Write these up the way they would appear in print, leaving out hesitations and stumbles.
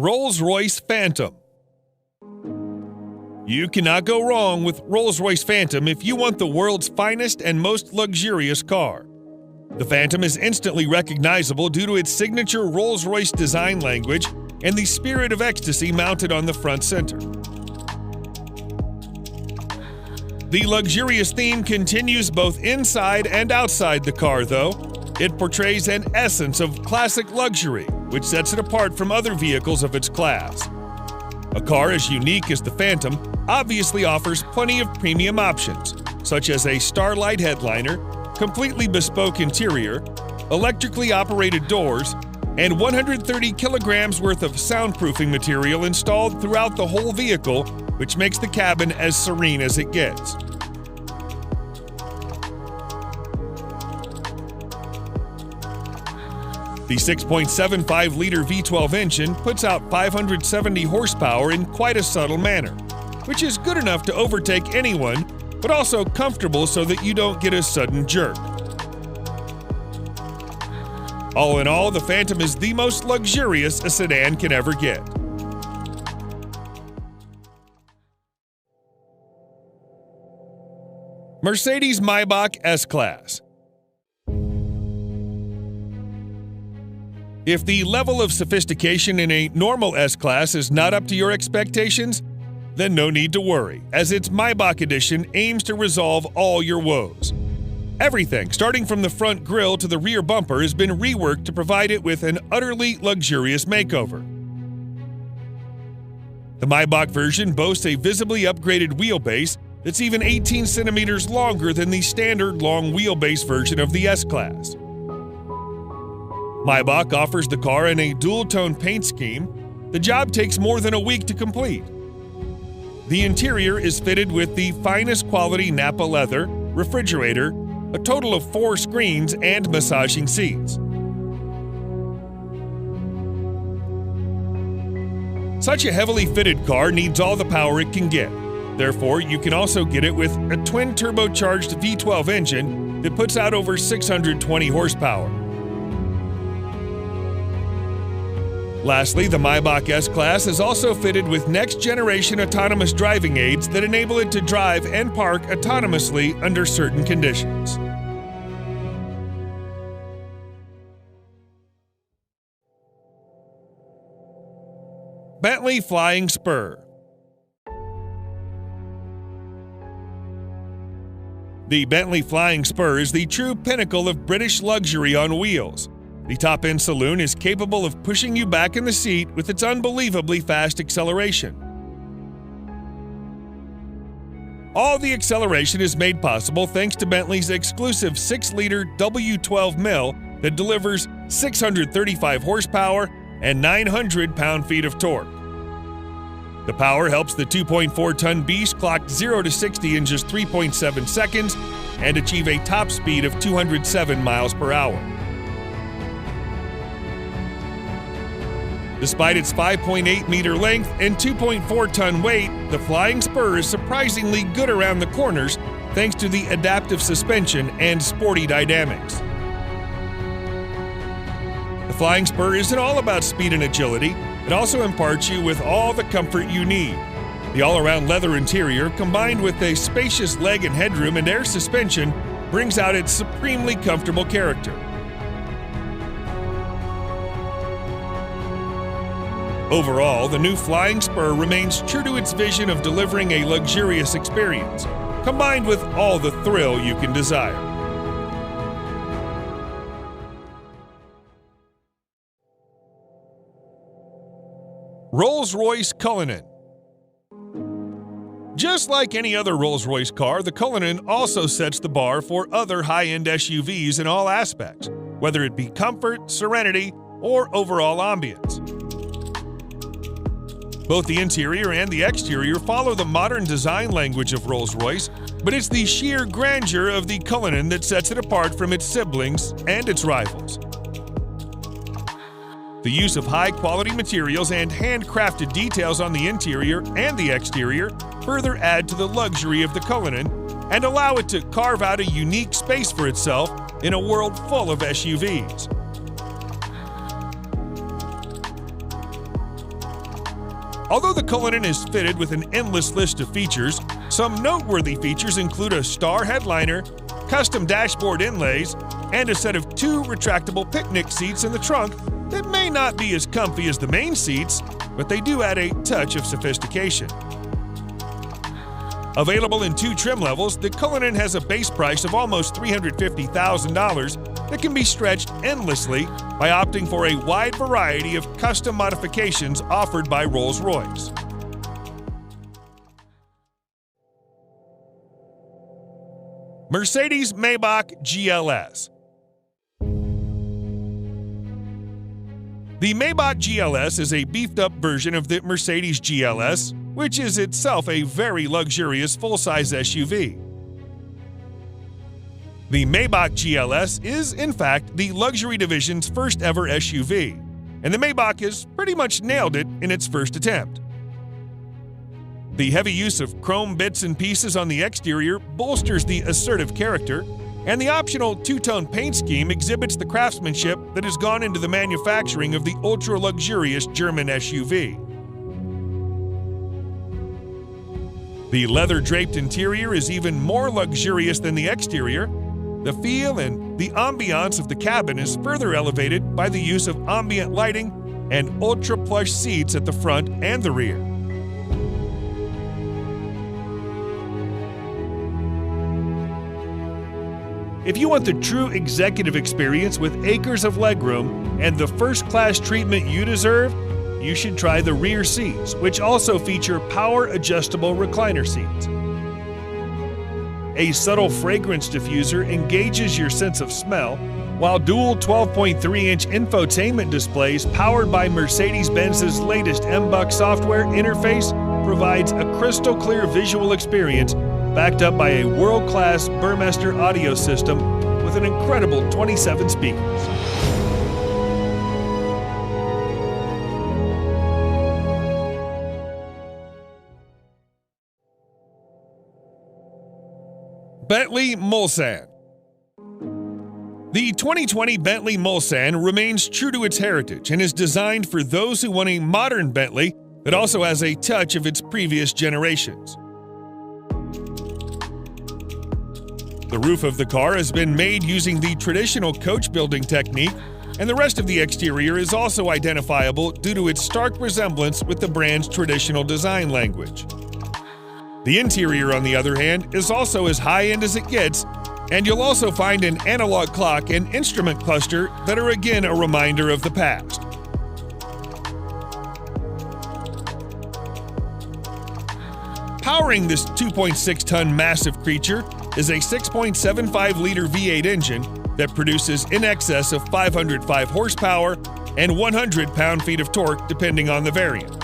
Rolls-Royce Phantom. You cannot go wrong with Rolls-Royce Phantom if you want the world's finest and most luxurious car. The Phantom is instantly recognizable due to its signature Rolls-Royce design language and the spirit of ecstasy mounted on the front center. The luxurious theme continues both inside and outside the car, though. It portrays an essence of classic luxury, which sets it apart from other vehicles of its class. A car as unique as the Phantom obviously offers plenty of premium options, such as a Starlight headliner, completely bespoke interior, electrically operated doors, and 130 kilograms worth of soundproofing material installed throughout the whole vehicle, which makes the cabin as serene as it gets. The 6.75-liter V12 engine puts out 570 horsepower in quite a subtle manner, which is good enough to overtake anyone, but also comfortable so that you don't get a sudden jerk. All in all, the Phantom is the most luxurious a sedan can ever get. Mercedes-Maybach S-Class. If the level of sophistication in a normal S-Class is not up to your expectations, then no need to worry, as its Maybach edition aims to resolve all your woes. Everything, starting from the front grille to the rear bumper, has been reworked to provide it with an utterly luxurious makeover. The Maybach version boasts a visibly upgraded wheelbase that's even 18 centimeters longer than the standard long wheelbase version of the S-Class. Maybach offers the car in a dual-tone paint scheme. The job takes more than a week to complete. The interior is fitted with the finest quality Nappa leather, refrigerator, a total of 4 screens, and massaging seats. Such a heavily fitted car needs all the power it can get. Therefore, you can also get it with a twin-turbocharged V12 engine that puts out over 620 horsepower. Lastly, the Maybach S-Class is also fitted with next-generation autonomous driving aids that enable it to drive and park autonomously under certain conditions. Bentley Flying Spur. The Bentley Flying Spur is the true pinnacle of British luxury on wheels. The top-end saloon is capable of pushing you back in the seat with its unbelievably fast acceleration. All the acceleration is made possible thanks to Bentley's exclusive 6-liter W12 mill that delivers 635 horsepower and 900 pound-feet of torque. The power helps the 2.4-ton beast clock 0 to 60 in just 3.7 seconds and achieve a top speed of 207 miles per hour. Despite its 5.8-meter length and 2.4-ton weight, the Flying Spur is surprisingly good around the corners thanks to the adaptive suspension and sporty dynamics. The Flying Spur isn't all about speed and agility, it also imparts you with all the comfort you need. The all-around leather interior, combined with a spacious leg and headroom and air suspension, brings out its supremely comfortable character. Overall, the new Flying Spur remains true to its vision of delivering a luxurious experience, combined with all the thrill you can desire. Rolls-Royce Cullinan. Just like any other Rolls-Royce car, the Cullinan also sets the bar for other high-end SUVs in all aspects, whether it be comfort, serenity, or overall ambience. Both the interior and the exterior follow the modern design language of Rolls-Royce, but it's the sheer grandeur of the Cullinan that sets it apart from its siblings and its rivals. The use of high-quality materials and handcrafted details on the interior and the exterior further add to the luxury of the Cullinan and allow it to carve out a unique space for itself in a world full of SUVs. Although the Cullinan is fitted with an endless list of features, some noteworthy features include a star headliner, custom dashboard inlays, and a set of 2 retractable picnic seats in the trunk that may not be as comfy as the main seats, but they do add a touch of sophistication. Available in 2 trim levels, the Cullinan has a base price of almost $350,000 that can be stretched endlessly by opting for a wide variety of custom modifications offered by Rolls-Royce. Mercedes-Maybach GLS. The Maybach GLS is a beefed-up version of the Mercedes GLS, which is itself a very luxurious full-size SUV. The Maybach GLS is, in fact, the luxury division's first ever SUV, and the Maybach has pretty much nailed it in its first attempt. The heavy use of chrome bits and pieces on the exterior bolsters the assertive character, and the optional 2-tone paint scheme exhibits the craftsmanship that has gone into the manufacturing of the ultra-luxurious German SUV. The leather-draped interior is even more luxurious than the exterior. The feel and the ambiance of the cabin is further elevated by the use of ambient lighting and ultra-plush seats at the front and the rear. If you want the true executive experience with acres of legroom and the first-class treatment you deserve, you should try the rear seats, which also feature power-adjustable recliner seats. A subtle fragrance diffuser engages your sense of smell, while dual 12.3-inch infotainment displays powered by Mercedes-Benz's latest MBUX software interface provides a crystal-clear visual experience backed up by a world-class Burmester audio system with an incredible 27 speakers. Bentley Mulsanne. The 2020 Bentley Mulsanne remains true to its heritage and is designed for those who want a modern Bentley that also has a touch of its previous generations. The roof of the car has been made using the traditional coach building technique, and the rest of the exterior is also identifiable due to its stark resemblance with the brand's traditional design language. The interior, on the other hand, is also as high-end as it gets, and you'll also find an analog clock and instrument cluster that are again a reminder of the past. Powering this 2.6-ton massive creature is a 6.75-liter V8 engine that produces in excess of 505 horsepower and 100 pound-feet of torque depending on the variant.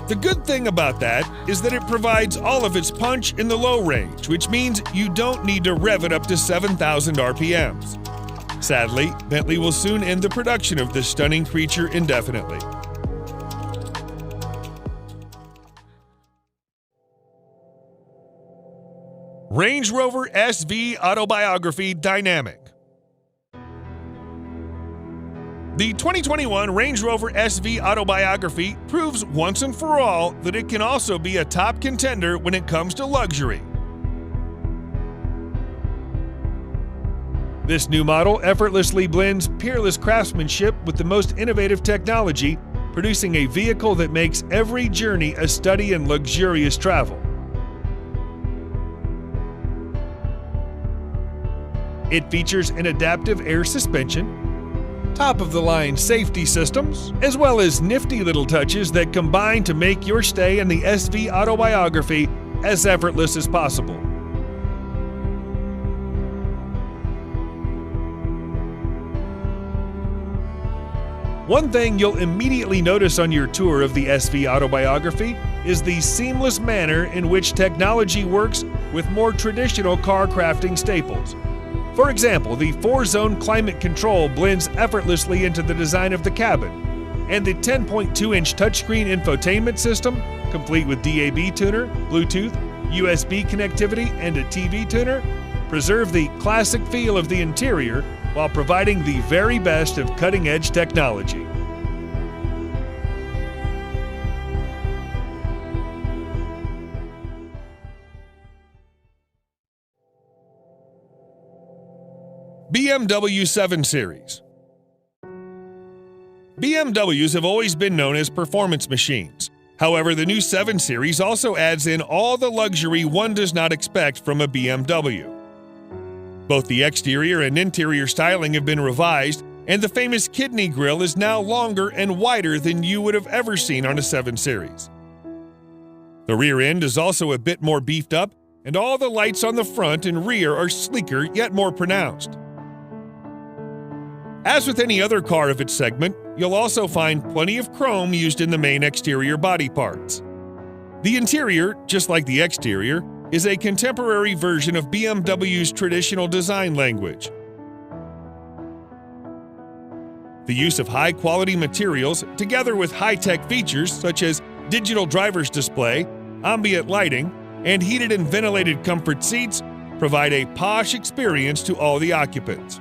The good thing about that is that it provides all of its punch in the low range, which means you don't need to rev it up to 7,000 RPMs. Sadly, Bentley will soon end the production of this stunning creature indefinitely. Range Rover SV Autobiography Dynamic. The 2021 Range Rover SV Autobiography proves once and for all that it can also be a top contender when it comes to luxury. This new model effortlessly blends peerless craftsmanship with the most innovative technology, producing a vehicle that makes every journey a study in luxurious travel. It features an adaptive air suspension, top-of-the-line safety systems, as well as nifty little touches that combine to make your stay in the SV Autobiography as effortless as possible. One thing you'll immediately notice on your tour of the SV Autobiography is the seamless manner in which technology works with more traditional car crafting staples. For example, the 4-zone climate control blends effortlessly into the design of the cabin, and the 10.2-inch touchscreen infotainment system, complete with DAB tuner, Bluetooth, USB connectivity, and a TV tuner, preserve the classic feel of the interior while providing the very best of cutting-edge technology. BMW 7 Series. BMWs have always been known as performance machines. However, the new 7 Series also adds in all the luxury one does not expect from a BMW. Both the exterior and interior styling have been revised, and the famous kidney grille is now longer and wider than you would have ever seen on a 7 Series. The rear end is also a bit more beefed up, and all the lights on the front and rear are sleeker yet more pronounced. As with any other car of its segment, you'll also find plenty of chrome used in the main exterior body parts. The interior, just like the exterior, is a contemporary version of BMW's traditional design language. The use of high-quality materials, together with high-tech features such as digital driver's display, ambient lighting, and heated and ventilated comfort seats, provide a posh experience to all the occupants.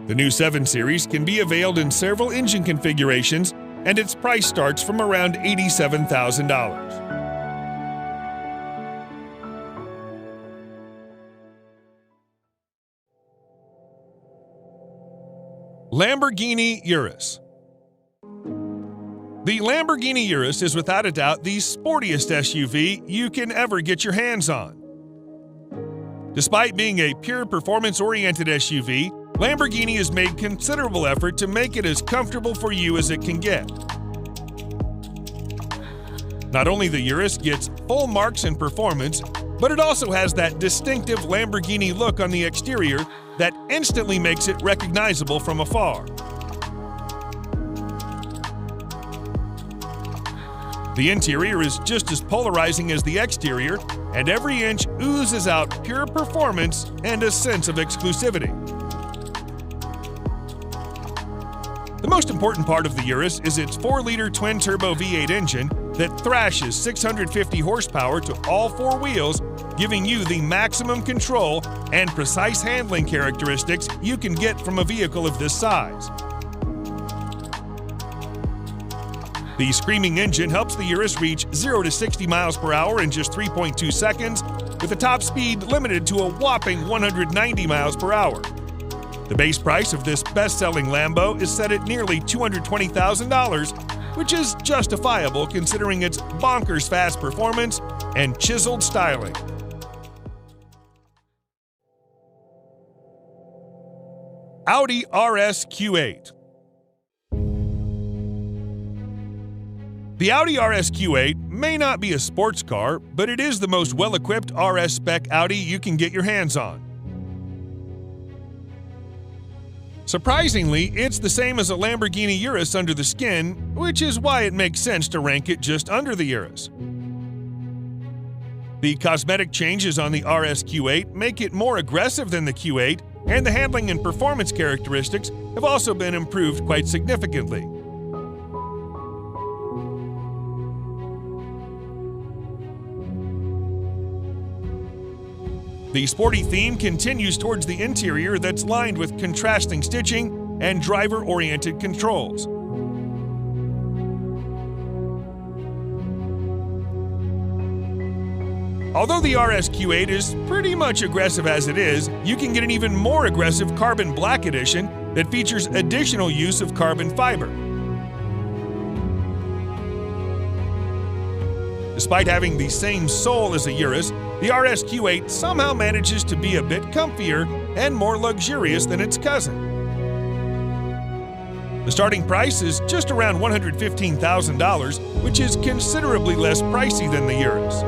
The new 7 Series can be availed in several engine configurations, and its price starts from around $87,000. Lamborghini Urus. The Lamborghini Urus is without a doubt the sportiest SUV you can ever get your hands on. Despite being a pure performance-oriented SUV, Lamborghini has made considerable effort to make it as comfortable for you as it can get. Not only the Urus gets full marks in performance, but it also has that distinctive Lamborghini look on the exterior that instantly makes it recognizable from afar. The interior is just as polarizing as the exterior, and every inch oozes out pure performance and a sense of exclusivity. The most important part of the Urus is its 4-liter twin-turbo V8 engine that thrashes 650 horsepower to all 4 wheels, giving you the maximum control and precise handling characteristics you can get from a vehicle of this size. The screaming engine helps the Urus reach 0 to 60 miles per hour in just 3.2 seconds, with a top speed limited to a whopping 190 miles per hour. The base price of this best-selling Lambo is set at nearly $220,000, which is justifiable considering its bonkers fast performance and chiseled styling. Audi RS Q8. The Audi RS Q8 may not be a sports car, but it is the most well-equipped RS spec Audi you can get your hands on. Surprisingly, it's the same as a Lamborghini Urus under the skin, which is why it makes sense to rank it just under the Urus. The cosmetic changes on the RS Q8 make it more aggressive than the Q8, and the handling and performance characteristics have also been improved quite significantly. The sporty theme continues towards the interior that's lined with contrasting stitching and driver-oriented controls. Although the RS Q8 is pretty much aggressive as it is, you can get an even more aggressive Carbon Black Edition that features additional use of carbon fiber. Despite having the same sole as a Urus, the RS Q8 somehow manages to be a bit comfier and more luxurious than its cousin. The starting price is just around $115,000, which is considerably less pricey than the Urus.